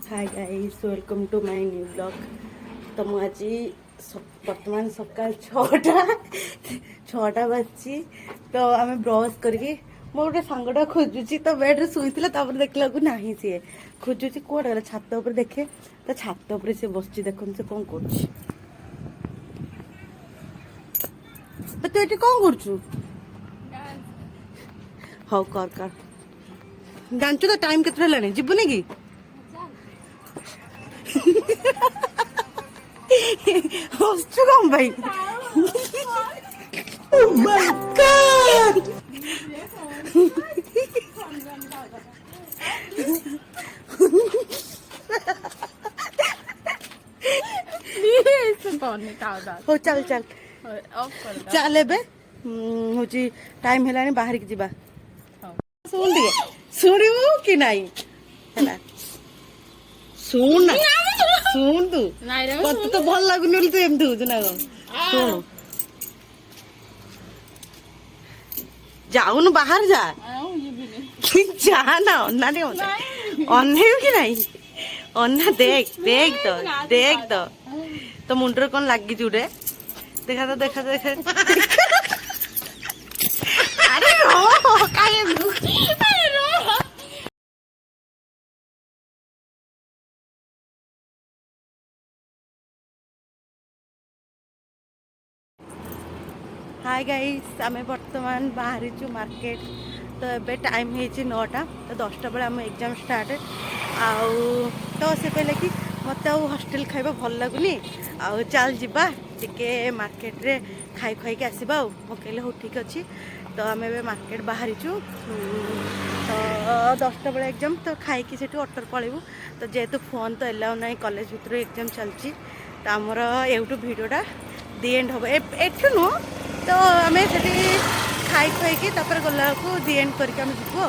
Hi guys welcome to my new blog. तो मुझे आज बर्तमान सकाल 6टा बजी तो आम ब्रश करके मो गोटे सांगटा खोजुची तो बेड रे शुई देखला ना सी खोजुची कौटे गला छात उपर देखे तो छात उपर से बस देखो से कौन कर तू ये कौन कर हौ कर जानचु तो टाइम केते हेलानी जीवनी कि हसचु कौन भाई oh my god हो चल चल चल एबे होची टाइम हेलानी बाहर की जीवा सुन दिए सुनिबो कि नाही हैला सुन ना सुन तू कत तो भल लागुनी बोली तू एमती होछु ना सुन जाऊन बाहर जा जा ना अन्ना दे मत अन्ने कि नाही अन्ना देख तो मुंडर कौन लागी जुड़े देखा अरे रो काहे हाय गाइस आमे वर्तमान बाहरी छु मार्केट तो एबे टाइम है 9टा तो 10टा बेले आम एग्जाम स्टार्ट आउ तो से कहले कि मत हॉस्टेल खाइबा भल लगुनी आउ चल जीवा टिके मार्केट रे खाई खाई के आसीबा मो कहले हो ठीक अछि तो आम एबे मार्केट बाहरी छु तो 10टा बेले एग्जाम तो खाई कि सेठी ऑटो पळेबू तो जेहेतु फोन तो एलाउ नाही कॉलेज भीतर एग्जाम चलची तो हमर यूट्यूब वीडियोटा दी एंड हो एठु नु तो आम से खाई खुआई तापर गला को दी एंड करके आम जीवु।